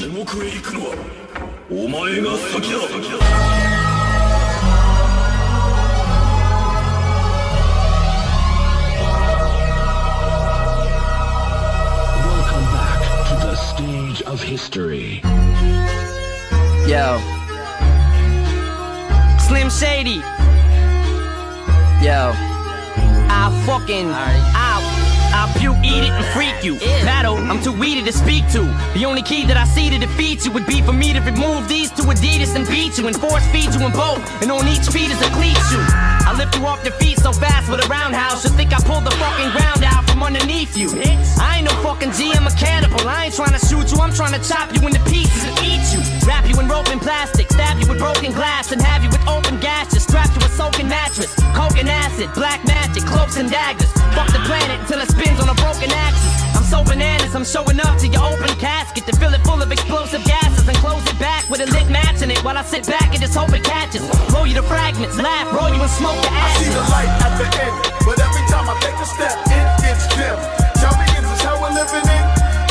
地獄へ行くのはお前が先だ。Welcome back to the stage of history. Yo, Slim Shady. Yo, I'll puke, eat it, and freak you. Battle, I'm too weedy to speak to. The only key that I see to defeat you would be for me to remove these two Adidas and beat you and force feed you in both. And on each feet is a cleat shoe. I lift you off your feet so fast with a roundhouse, you think I pulled the fucking ground out from underneath you. I ain't no fucking G, I'm a cannibal. I ain't trying to shoot you, I'm trying to chop you into pieces and eat you. Wrap you in rope and plastic, stab you with broken glass, and have you with open gashes, strapped to a soaking mattress. Coke and acid, black magic, cloaks and daggers. Fuck the planet until it spins on a broken axis. I'm so bananas, I'm showing up to your open casket to fill it full of explosive gases and close it back with a lit match in it while I sit back and just hope it catches. Blow you to fragments, laugh, roll you and smoke the I see ashes. the light at the end, but every time I take a step, it gets dim. Tell me, is this how we're living in?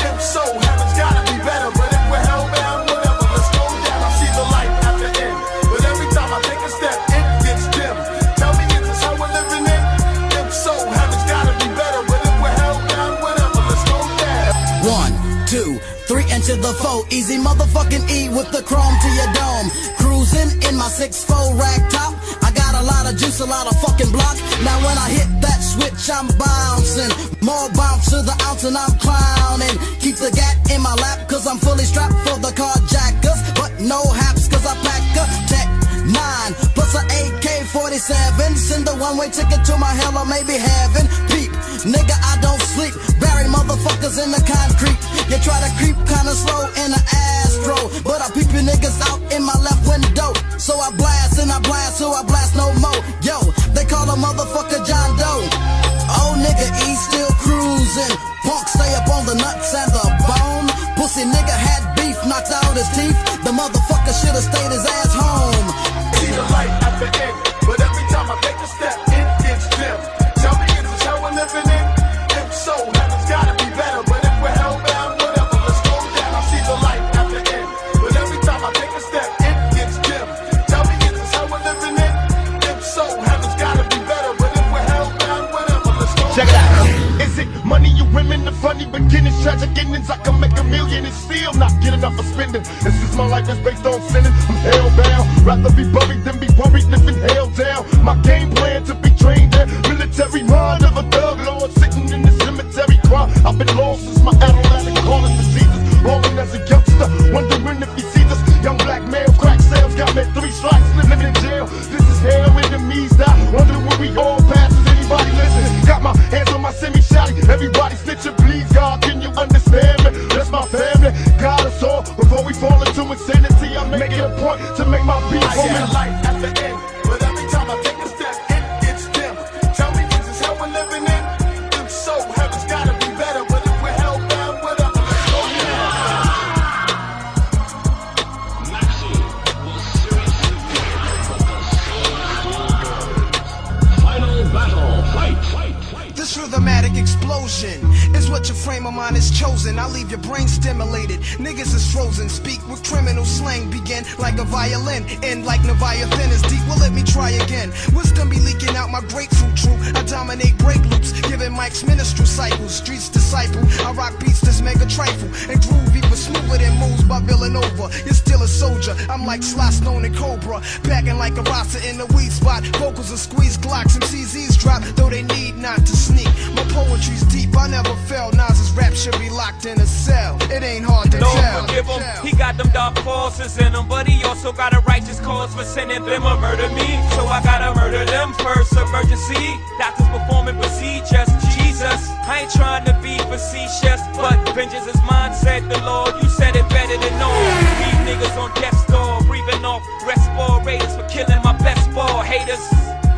If so, heaven's gotta be better. But if we're hellbound, whatever, let's go down. I see the light at the end, but every time I take a step, it gets dim. Tell me, is this how we're living in? If so, heaven's gotta be better. But if we're hellbound, whatever, let's go down. 1, 2, 3, enter the foe. Easy motherfucking E with the chrome to your dome. Cruising in my 6'4" rag top. I got a lot of juice, a lot of fucking block. Now when I hit that switch, I'm bouncing. More bounce to the ounce and I'm clowning. Keep the gat in my lap cause I'm fully strapped for the carjackers. But no haps cause I pack a Tech 9 plus a AK-47. Send a one-way ticket to my hell or maybe heaven. Peep, nigga, I don't sleep. Bury motherfuckers in the concrete. You try to creep kinda slow in the Astro, but I peep you niggas out in my left window. So I blast and I blast, so I blast no more. Yo, they call a motherfucker John Doe. Oh nigga, E still cruising. Punk stay up on the nuts and the bone. Pussy nigga had beef, knocked out his teeth. The motherfucker should've stayed his ass home. See the light at the end, but every time I take a step, it gets dim. Tell me, is this how we're living in? If so, heaven's gotta be better. But if we're hellbound, whatever, let's go down. I see the light at the end, but every time I take a step, it gets dim. Tell me, is this how we're living in? If so, heaven's gotta be better. But if we're hellbound, whatever, let's go down. Check it out. Is it money, you women, the funny beginnings, tragic endings? I can make a million and still not get enough for spending. And since my life is based on sinning, I'm hellbound. Rather be buried than be worried, living hell down. My game plan to be trained in military mind of a thug lord sitting in the cemetery crying. I've been lost since my adolescent, calling diseases. Rolling as a youngster, wondering if he sees us. Young black male, crack sales, got me 3 strikes, living in jail. This is hell, enemies die. Wonder where we all pass. Is anybody listening? Got my hands on my semi-shotty. Everybody snitching, please, God, can you understand me? That's my family, God us all. Before we fall into insanity, I make it a point to make my beat I see the light at the end, but every time I take a step, it gets dim. Tell me, is this how we're living in? If so, heaven's gotta be better. But if we're hellbound, whatever, let's go down. Maxie will seriously but the soul still burns. Final battle, fight! This rhythmatic explosion is what your frame of mind is chosen. I leave your brain stimulated. Niggas is frozen. Speak with criminal slang. Begin like a violin. End like Leviathan is deep. Well, let me try again. Wisdom be leaking out my grapefruit true. I dominate break loops. Giving mics minstrel cycles. Streets disciple. I rock beats that's mega trifle. And groove even smoother than moves by Villanova. You're still a soldier. I'm like Sly Stone and Cobra. Packing like a rasta in the weed spot. Vocals are squeeze Glocks and CZs drop. Though they need not to sneak. My poetry's deep, I never fell. Nas's rap should be locked in a cell. It ain't hard to Lord tell. forgive him, he got them dark forces in him, but he also got a righteous cause for sending them to murder me. So I gotta murder them first. Emergency, doctors performing procedures. Jesus, I ain't trying to be facetious, but vengeance is mine, said the Lord. You said it better than all. These niggas on death's door, breathing off respirators for killing my best ball haters.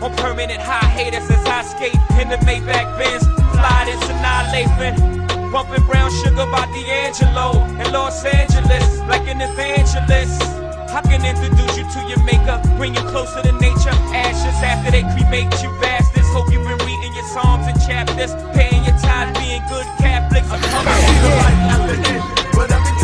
On permanent high haters as I skate in the Maybach Benz, fly this annihilation. Bumping brown sugar by D'Angelo in Los Angeles, like an evangelist. I can introduce you to your maker, bring you closer to nature. Ashes after they cremate you bastards. Hope you've been reading your psalms and chapters, paying your tithe, being good Catholics. I see the light at the end, but every time